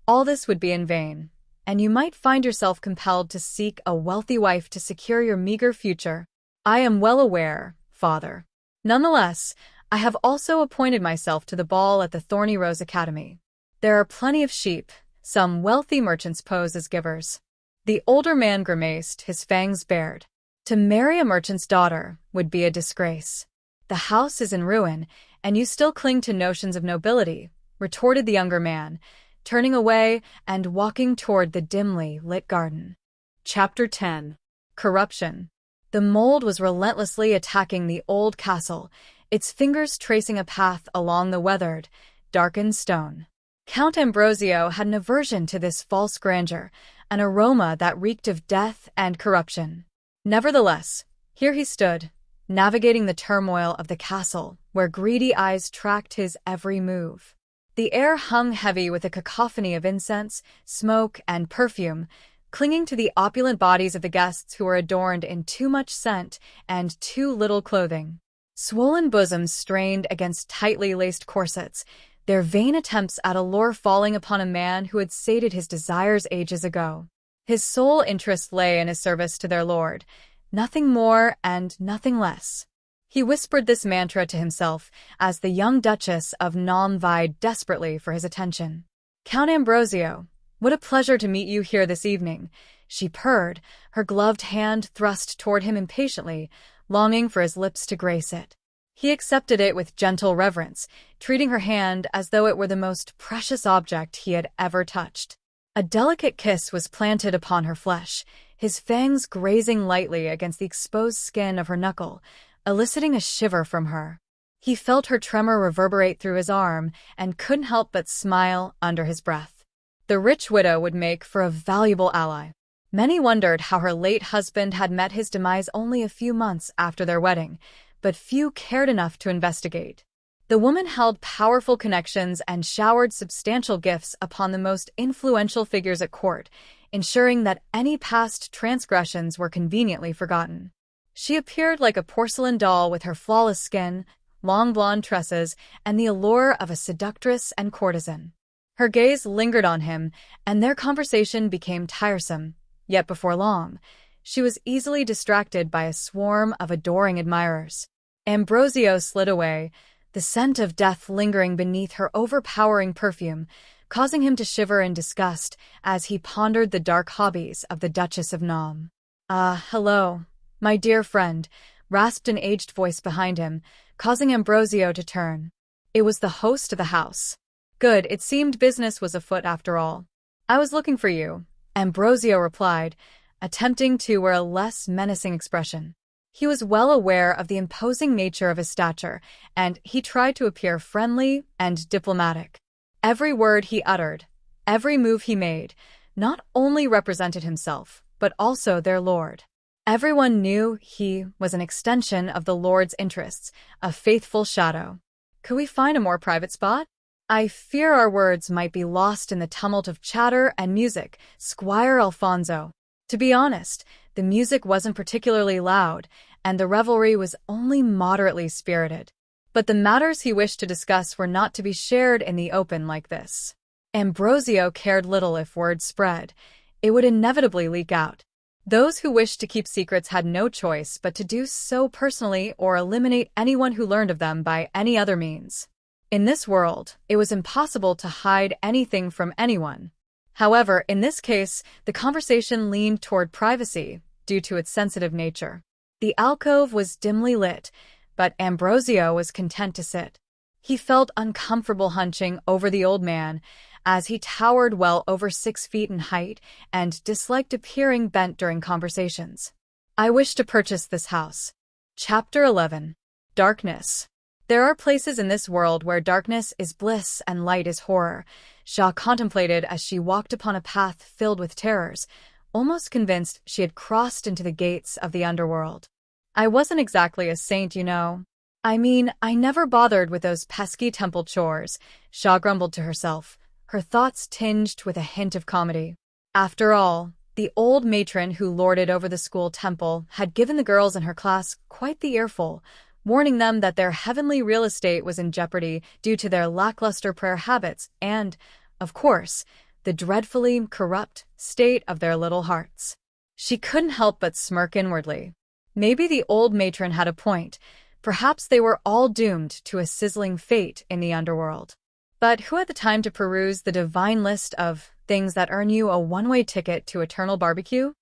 all this would be in vain, and you might find yourself compelled to seek a wealthy wife to secure your meager future. I am well aware, father. Nonetheless, I have also appointed myself to the ball at the Thorny Rose Academy. There are plenty of sheep. Some wealthy merchants pose as givers. The older man grimaced, his fangs bared. To marry a merchant's daughter would be a disgrace. The house is in ruin, and you still cling to notions of nobility, retorted the younger man, turning away and walking toward the dimly lit garden. Chapter 10. Corruption. The mold was relentlessly attacking the old castle, its fingers tracing a path along the weathered, darkened stone. Count Ambrosio had an aversion to this false grandeur, an aroma that reeked of death and corruption. Nevertheless, here he stood, navigating the turmoil of the castle, where greedy eyes tracked his every move. The air hung heavy with a cacophony of incense, smoke, and perfume, clinging to the opulent bodies of the guests who were adorned in too much scent and too little clothing. Swollen bosoms strained against tightly laced corsets, their vain attempts at allure falling upon a man who had sated his desires ages ago. His sole interest lay in his service to their lord, nothing more and nothing less. He whispered this mantra to himself as the young Duchess of Nom vied desperately for his attention. "Count Ambrosio, what a pleasure to meet you here this evening," she purred, her gloved hand thrust toward him impatiently, longing for his lips to grace it. He accepted it with gentle reverence, treating her hand as though it were the most precious object he had ever touched. A delicate kiss was planted upon her flesh, his fangs grazing lightly against the exposed skin of her knuckle, eliciting a shiver from her. He felt her tremor reverberate through his arm and couldn't help but smile under his breath. The rich widow would make for a valuable ally. Many wondered how her late husband had met his demise only a few months after their wedding, but few cared enough to investigate. The woman held powerful connections and showered substantial gifts upon the most influential figures at court, ensuring that any past transgressions were conveniently forgotten. She appeared like a porcelain doll with her flawless skin, long blonde tresses, and the allure of a seductress and courtesan. Her gaze lingered on him, and their conversation became tiresome, yet before long, she was easily distracted by a swarm of adoring admirers. Ambrosio slid away, the scent of death lingering beneath her overpowering perfume, causing him to shiver in disgust as he pondered the dark hobbies of the Duchess of Nom. Hello, my dear friend," rasped an aged voice behind him, causing Ambrosio to turn. It was the host of the house. "Good, it seemed business was afoot after all." "I was looking for you," Ambrosio replied, attempting to wear a less menacing expression. He was well aware of the imposing nature of his stature, and he tried to appear friendly and diplomatic. Every word he uttered, every move he made, not only represented himself, but also their lord. Everyone knew he was an extension of the lord's interests, a faithful shadow. "Could we find a more private spot? I fear our words might be lost in the tumult of chatter and music, Squire Alfonso." To be honest, the music wasn't particularly loud, and the revelry was only moderately spirited. But the matters he wished to discuss were not to be shared in the open like this. Ambrosio cared little if word spread. It would inevitably leak out. Those who wished to keep secrets had no choice but to do so personally or eliminate anyone who learned of them by any other means. In this world, it was impossible to hide anything from anyone. However, in this case, the conversation leaned toward privacy due to its sensitive nature. The alcove was dimly lit, but Ambrosio was content to sit. He felt uncomfortable hunching over the old man, as he towered well over 6 feet in height and disliked appearing bent during conversations. "I wish to purchase this house." Chapter 11. Darkness. There are places in this world where darkness is bliss and light is horror, Shaw contemplated as she walked upon a path filled with terrors, almost convinced she had crossed into the gates of the underworld. "I wasn't exactly a saint, you know. I mean, I never bothered with those pesky temple chores," Shaw grumbled to herself, her thoughts tinged with a hint of comedy. After all, the old matron who lorded over the school temple had given the girls in her class quite the earful, warning them that their heavenly real estate was in jeopardy due to their lackluster prayer habits and, of course, the dreadfully corrupt state of their little hearts. She couldn't help but smirk inwardly. Maybe the old matron had a point. Perhaps they were all doomed to a sizzling fate in the underworld. But who had the time to peruse the divine list of things that earn you a one-way ticket to eternal barbecue?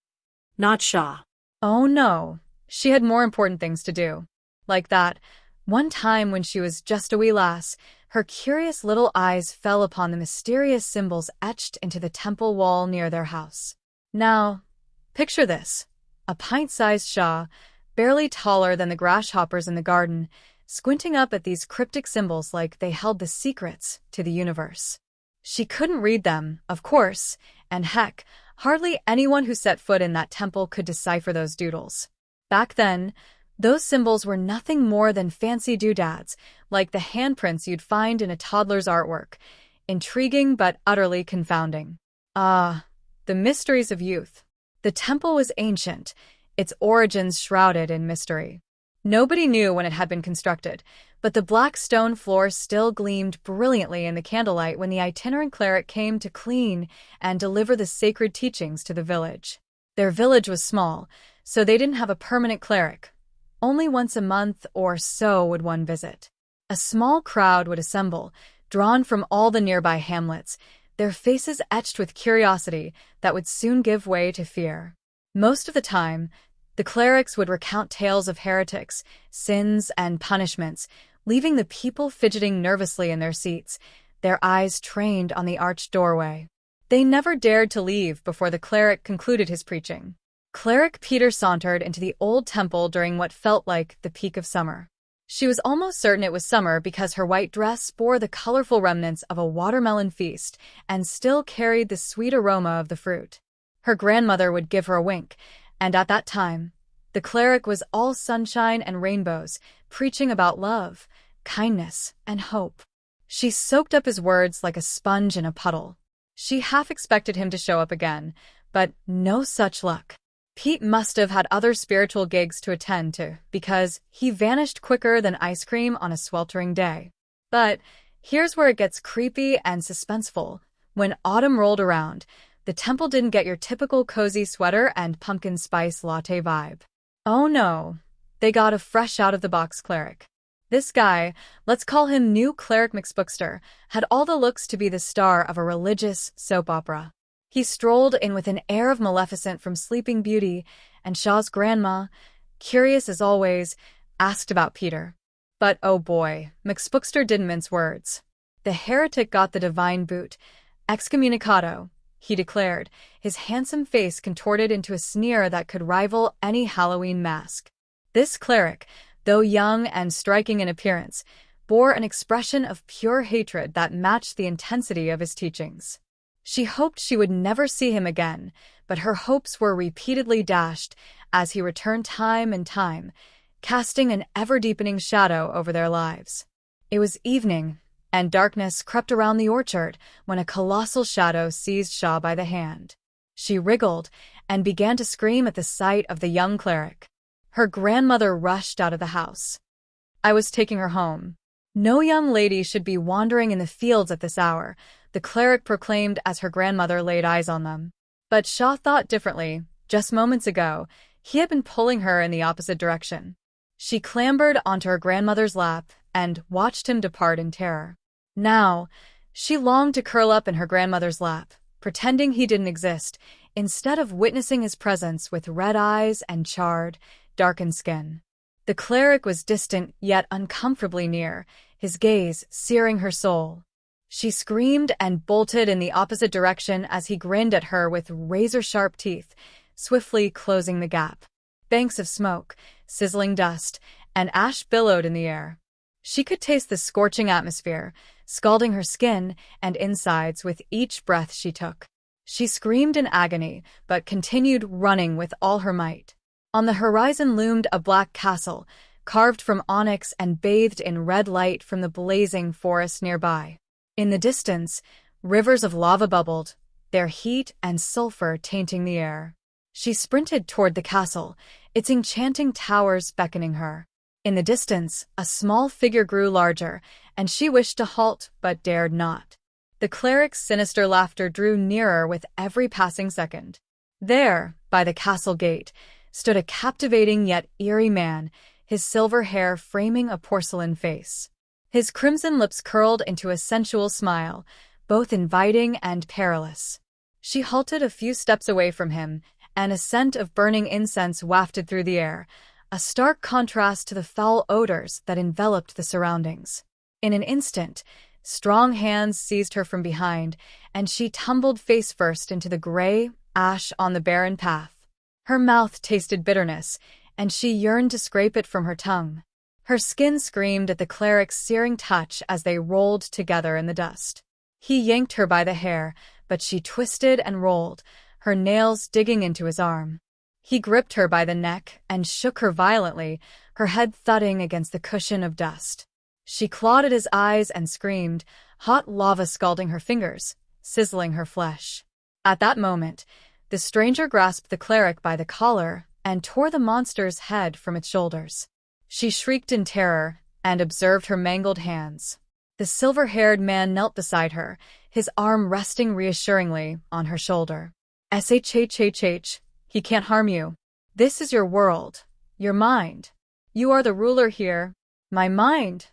Not Shaw. Oh no, she had more important things to do. Like that, one time when she was just a wee lass, her curious little eyes fell upon the mysterious symbols etched into the temple wall near their house. Now, picture this. A pint-sized Shaw, barely taller than the grasshoppers in the garden, squinting up at these cryptic symbols like they held the secrets to the universe. She couldn't read them, of course, and heck, hardly anyone who set foot in that temple could decipher those doodles. Back then, those symbols were nothing more than fancy doodads, like the handprints you'd find in a toddler's artwork. Intriguing but utterly confounding. The The mysteries of youth. The temple was ancient, its origins shrouded in mystery. Nobody knew when it had been constructed, but the black stone floor still gleamed brilliantly in the candlelight when the itinerant cleric came to clean and deliver the sacred teachings to the village. Their village was small, so they didn't have a permanent cleric. Only once a month or so would one visit. A small crowd would assemble, drawn from all the nearby hamlets, their faces etched with curiosity that would soon give way to fear. Most of the time, the clerics would recount tales of heretics, sins, and punishments, leaving the people fidgeting nervously in their seats, their eyes trained on the arched doorway. They never dared to leave before the cleric concluded his preaching. Cleric Peter sauntered into the old temple during what felt like the peak of summer. She was almost certain it was summer because her white dress bore the colorful remnants of a watermelon feast and still carried the sweet aroma of the fruit. Her grandmother would give her a wink, and at that time, the cleric was all sunshine and rainbows, preaching about love, kindness, and hope. She soaked up his words like a sponge in a puddle. She half expected him to show up again, but no such luck. Pete must have had other spiritual gigs to attend to, because he vanished quicker than ice cream on a sweltering day. But here's where it gets creepy and suspenseful. When autumn rolled around, the temple didn't get your typical cozy sweater and pumpkin spice latte vibe. Oh no, they got a fresh-out-of-the-box cleric. This guy, let's call him New Cleric McSpookster, had all the looks to be the star of a religious soap opera. He strolled in with an air of Maleficent from Sleeping Beauty, and Shaw's grandma, curious as always, asked about Peter. But oh boy, McSpookster didn't mince words. The heretic got the divine boot. Excommunicado, he declared, his handsome face contorted into a sneer that could rival any Halloween mask. This cleric, though young and striking in appearance, bore an expression of pure hatred that matched the intensity of his teachings. She hoped she would never see him again, but her hopes were repeatedly dashed as he returned time and time, casting an ever-deepening shadow over their lives. It was evening, and darkness crept around the orchard when a colossal shadow seized Shaw by the hand. She wriggled and began to scream at the sight of the young cleric. Her grandmother rushed out of the house. I was taking her home. No young lady should be wandering in the fields at this hour, the cleric proclaimed as her grandmother laid eyes on them. But Shaw thought differently. Just moments ago, he had been pulling her in the opposite direction. She clambered onto her grandmother's lap and watched him depart in terror. Now, she longed to curl up in her grandmother's lap, pretending he didn't exist, instead of witnessing his presence with red eyes and charred, darkened skin. The cleric was distant yet uncomfortably near, his gaze searing her soul. She screamed and bolted in the opposite direction as he grinned at her with razor-sharp teeth, swiftly closing the gap. Banks of smoke, sizzling dust, and ash billowed in the air. She could taste the scorching atmosphere, scalding her skin and insides with each breath she took. She screamed in agony, but continued running with all her might. On the horizon loomed a black castle, carved from onyx and bathed in red light from the blazing forest nearby. In the distance, rivers of lava bubbled, their heat and sulfur tainting the air. She sprinted toward the castle, its enchanting towers beckoning her. In the distance, a small figure grew larger, and she wished to halt but dared not. The cleric's sinister laughter drew nearer with every passing second. There, by the castle gate, stood a captivating yet eerie man, his silver hair framing a porcelain face. His crimson lips curled into a sensual smile, both inviting and perilous. She halted a few steps away from him, and a scent of burning incense wafted through the air, a stark contrast to the foul odors that enveloped the surroundings. In an instant, strong hands seized her from behind, and she tumbled face first into the gray ash on the barren path. Her mouth tasted bitterness, and she yearned to scrape it from her tongue. Her skin screamed at the cleric's searing touch as they rolled together in the dust. He yanked her by the hair, but she twisted and rolled, her nails digging into his arm. He gripped her by the neck and shook her violently, her head thudding against the cushion of dust. She clawed at his eyes and screamed, hot lava scalding her fingers, sizzling her flesh. At that moment, the stranger grasped the cleric by the collar and tore the monster's head from its shoulders. She shrieked in terror and observed her mangled hands. The silver-haired man knelt beside her, his arm resting reassuringly on her shoulder. "Shhhh, he can't harm you. This is your world, your mind. You are the ruler here." "My mind?"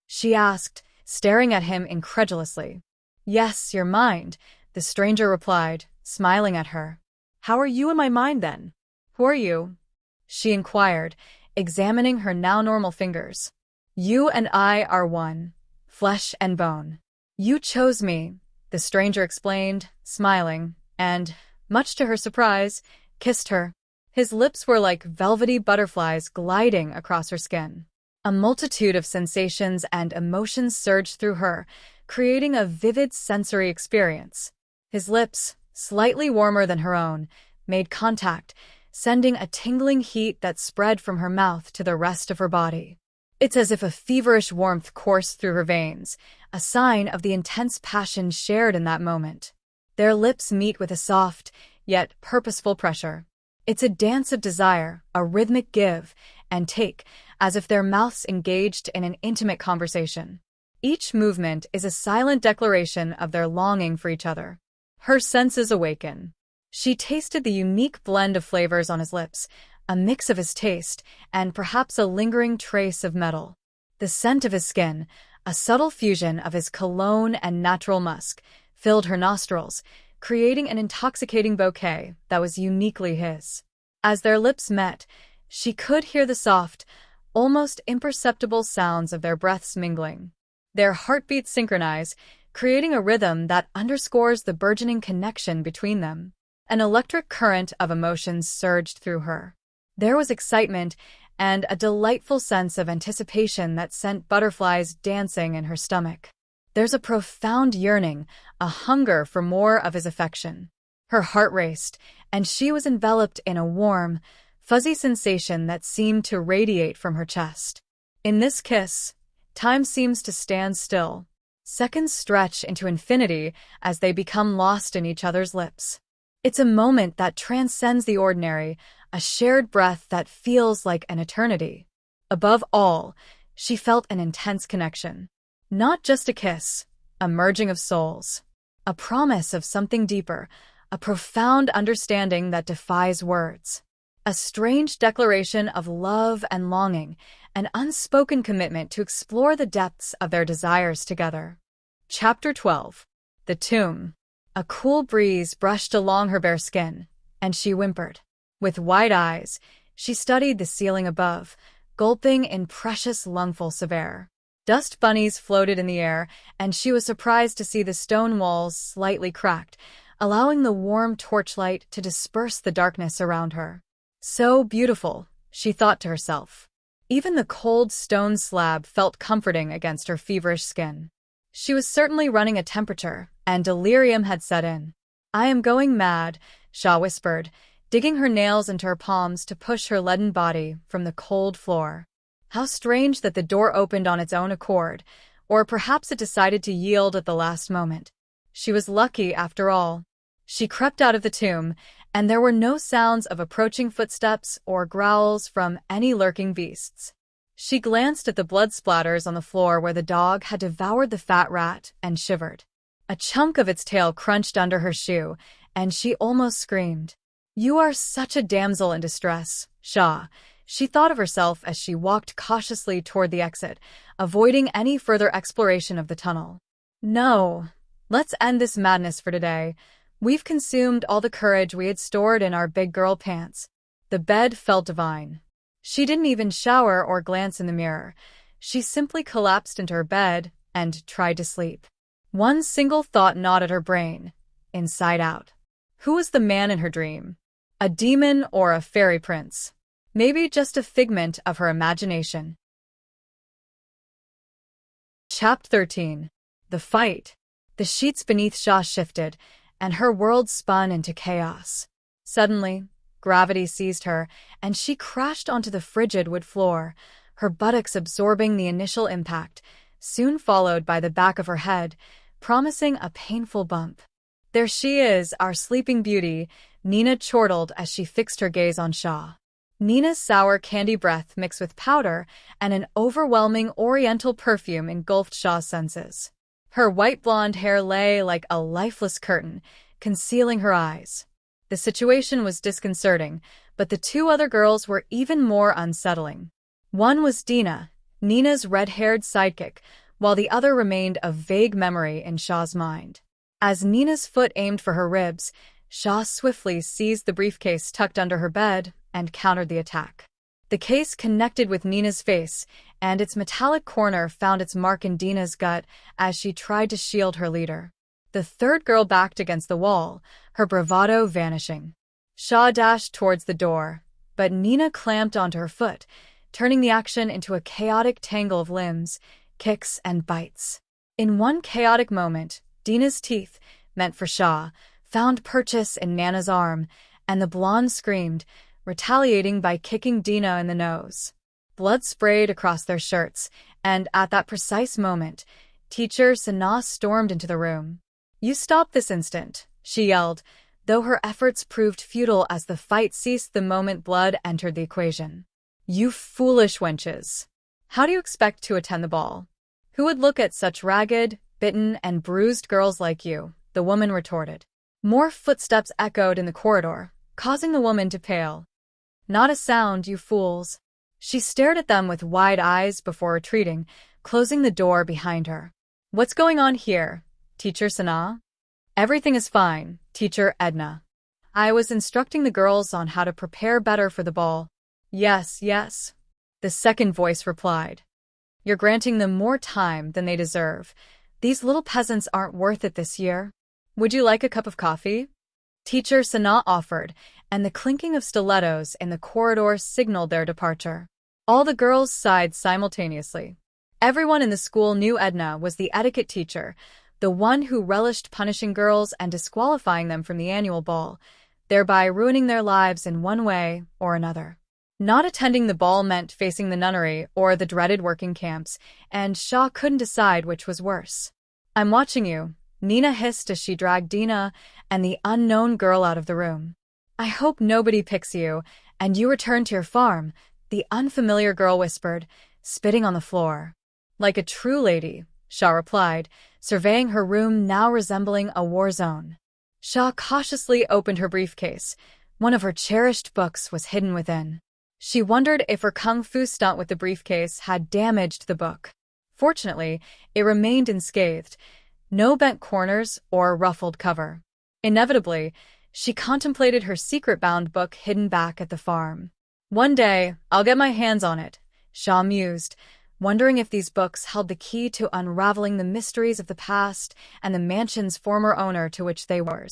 she asked, staring at him incredulously. "Yes, your mind," the stranger replied, smiling at her. "How are you in my mind, then? Who are you?" she inquired, examining her now normal fingers. "You and I are one, flesh and bone. You chose me," the stranger explained, smiling, and, much to her surprise, kissed her. His lips were like velvety butterflies gliding across her skin. A multitude of sensations and emotions surged through her, creating a vivid sensory experience. His lips, slightly warmer than her own, made contact, sending a tingling heat that spread from her mouth to the rest of her body. It's as if a feverish warmth coursed through her veins, a sign of the intense passion shared in that moment. Their lips meet with a soft, yet purposeful pressure. It's a dance of desire, a rhythmic give and take, as if their mouths engaged in an intimate conversation. Each movement is a silent declaration of their longing for each other. Her senses awaken. She tasted the unique blend of flavors on his lips, a mix of his taste, and perhaps a lingering trace of metal. The scent of his skin, a subtle fusion of his cologne and natural musk, filled her nostrils, creating an intoxicating bouquet that was uniquely his. As their lips met, she could hear the soft, almost imperceptible sounds of their breaths mingling. Their heartbeats synchronize, creating a rhythm that underscores the burgeoning connection between them. An electric current of emotions surged through her. There was excitement and a delightful sense of anticipation that sent butterflies dancing in her stomach. There's a profound yearning, a hunger for more of his affection. Her heart raced, and she was enveloped in a warm, fuzzy sensation that seemed to radiate from her chest. In this kiss, time seems to stand still. Seconds stretch into infinity as they become lost in each other's lips. It's a moment that transcends the ordinary, a shared breath that feels like an eternity. Above all, she felt an intense connection. Not just a kiss, a merging of souls. A promise of something deeper, a profound understanding that defies words. A strange declaration of love and longing, an unspoken commitment to explore the depths of their desires together. Chapter 12. The Tomb. A cool breeze brushed along her bare skin, and she whimpered. With wide eyes, she studied the ceiling above, gulping in precious lungfuls of air. Dust bunnies floated in the air, and she was surprised to see the stone walls slightly cracked, allowing the warm torchlight to disperse the darkness around her. So beautiful, she thought to herself. Even the cold stone slab felt comforting against her feverish skin. She was certainly running a temperature, and delirium had set in. "I am going mad," Shaw whispered, digging her nails into her palms to push her leaden body from the cold floor. How strange that the door opened on its own accord, or perhaps it decided to yield at the last moment. She was lucky after all. She crept out of the tomb, and there were no sounds of approaching footsteps or growls from any lurking beasts. She glanced at the blood splatters on the floor where the dog had devoured the fat rat and shivered. A chunk of its tail crunched under her shoe, and she almost screamed. "You are such a damsel in distress, Shaw," she thought of herself as she walked cautiously toward the exit, avoiding any further exploration of the tunnel. "No, let's end this madness for today. We've consumed all the courage we had stored in our big girl pants." The bed felt divine. She didn't even shower or glance in the mirror. She simply collapsed into her bed and tried to sleep. One single thought gnawed at her brain, inside out. Who was the man in her dream? A demon or a fairy prince? Maybe just a figment of her imagination. Chapter 13. The Fight. The sheets beneath Shaw shifted, and her world spun into chaos. Suddenly, gravity seized her, and she crashed onto the frigid wood floor, her buttocks absorbing the initial impact, soon followed by the back of her head, promising a painful bump. There she is, our sleeping beauty, Nina chortled as she fixed her gaze on Shaw. Nina's sour candy breath mixed with powder and an overwhelming oriental perfume engulfed Shaw's senses. Her white blonde hair lay like a lifeless curtain, concealing her eyes. The situation was disconcerting, but the two other girls were even more unsettling. One was Dina, Nina's red-haired sidekick, while the other remained a vague memory in Shaw's mind. As Nina's foot aimed for her ribs, Shaw swiftly seized the briefcase tucked under her bed and countered the attack. The case connected with Nina's face, and its metallic corner found its mark in Dina's gut as she tried to shield her leader. The third girl backed against the wall, her bravado vanishing. Shaw dashed towards the door, but Nina clamped onto her foot, turning the action into a chaotic tangle of limbs, kicks, and bites. In one chaotic moment, Dina's teeth, meant for Shaw, found purchase in Nana's arm, and the blonde screamed, retaliating by kicking Dina in the nose. Blood sprayed across their shirts, and at that precise moment, Teacher Sana stormed into the room. "You stop this instant," she yelled, though her efforts proved futile as the fight ceased the moment blood entered the equation. "You foolish wenches. How do you expect to attend the ball? Who would look at such ragged, bitten, and bruised girls like you?" the woman retorted. More footsteps echoed in the corridor, causing the woman to pale. "Not a sound, you fools." She stared at them with wide eyes before retreating, closing the door behind her. "What's going on here, Teacher Sana?" "Everything is fine, Teacher Edna. I was instructing the girls on how to prepare better for the ball." "Yes, yes," the second voice replied. "You're granting them more time than they deserve. These little peasants aren't worth it this year. Would you like a cup of coffee?" Teacher Sana offered, and the clinking of stilettos in the corridor signaled their departure. All the girls sighed simultaneously. Everyone in the school knew Edna was the etiquette teacher, the one who relished punishing girls and disqualifying them from the annual ball, thereby ruining their lives in one way or another. Not attending the ball meant facing the nunnery or the dreaded working camps, and Shaw couldn't decide which was worse. "I'm watching you," Nina hissed as she dragged Dina and the unknown girl out of the room. "I hope nobody picks you, and you return to your farm," the unfamiliar girl whispered, spitting on the floor. "Like a true lady," Shaw replied, surveying her room now resembling a war zone. Shaw cautiously opened her briefcase. One of her cherished books was hidden within. She wondered if her kung fu stunt with the briefcase had damaged the book. Fortunately, it remained unscathed. No bent corners or ruffled cover. Inevitably, she contemplated her secret-bound book hidden back at the farm. "One day, I'll get my hands on it," Shaw mused, wondering if these books held the key to unraveling the mysteries of the past and the mansion's former owner to which they were.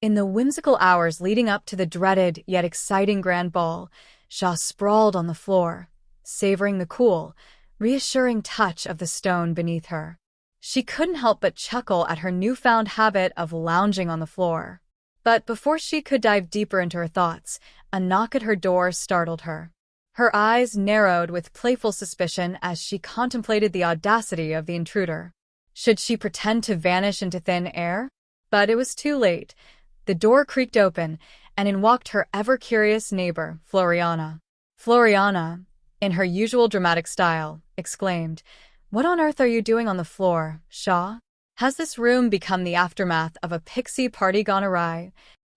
In the whimsical hours leading up to the dreaded yet exciting grand ball, Shaw sprawled on the floor, savoring the cool, reassuring touch of the stone beneath her. She couldn't help but chuckle at her newfound habit of lounging on the floor. But before she could dive deeper into her thoughts, a knock at her door startled her. Her eyes narrowed with playful suspicion as she contemplated the audacity of the intruder. Should she pretend to vanish into thin air? But it was too late. The door creaked open, and in walked her ever-curious neighbor, Floriana. Floriana, in her usual dramatic style, exclaimed, "What on earth are you doing on the floor, Shaw? Has this room become the aftermath of a pixie party gone awry?"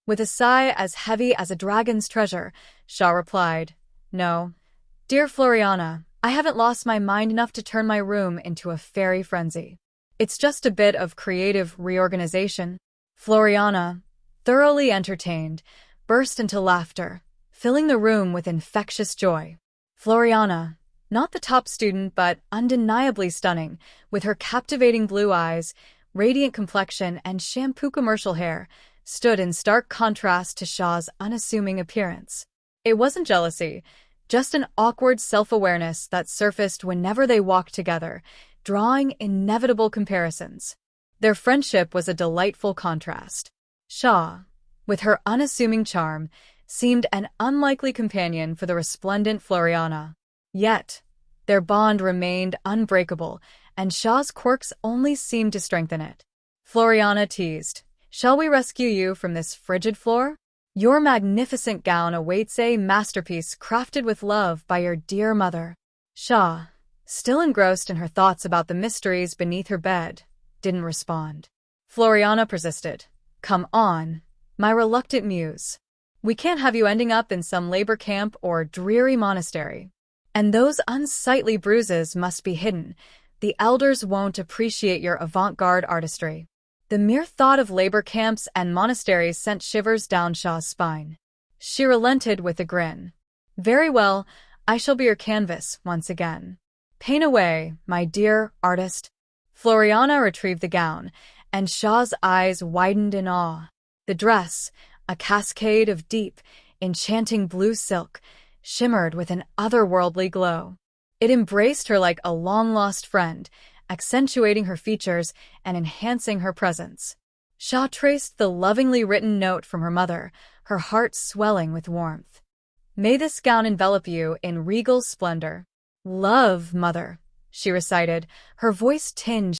With a sigh as heavy as a dragon's treasure, Shaw replied, "No. Dear Floriana, I haven't lost my mind enough to turn my room into a fairy frenzy. It's just a bit of creative reorganization." Floriana, thoroughly entertained, burst into laughter, filling the room with infectious joy. Floriana, not the top student but undeniably stunning, with her captivating blue eyes, radiant complexion, and shampoo commercial hair, stood in stark contrast to Shaw's unassuming appearance. It wasn't jealousy, just an awkward self-awareness that surfaced whenever they walked together, drawing inevitable comparisons. Their friendship was a delightful contrast. Shaw, with her unassuming charm, seemed an unlikely companion for the resplendent Floriana. Yet, their bond remained unbreakable, and Shaw's quirks only seemed to strengthen it. Floriana teased, Shall we rescue you from this frigid floor? Your magnificent gown awaits, a masterpiece crafted with love by your dear mother. Shaw, still engrossed in her thoughts about the mysteries beneath her bed, didn't respond. Floriana persisted. Come on, my reluctant muse. We can't have you ending up in some labor camp or dreary monastery. And those unsightly bruises must be hidden. The elders won't appreciate your avant-garde artistry. The mere thought of labor camps and monasteries sent shivers down Shaw's spine. She relented with a grin. Very well, I shall be your canvas once again. Paint away, my dear artist. Floriana retrieved the gown, and Shaw's eyes widened in awe. The dress, a cascade of deep, enchanting blue silk, shimmered with an otherworldly glow. It embraced her like a long-lost friend, accentuating her features and enhancing her presence. Shaw traced the lovingly written note from her mother, her heart swelling with warmth. May this gown envelop you in regal splendor. Love, mother, she recited, her voice tinged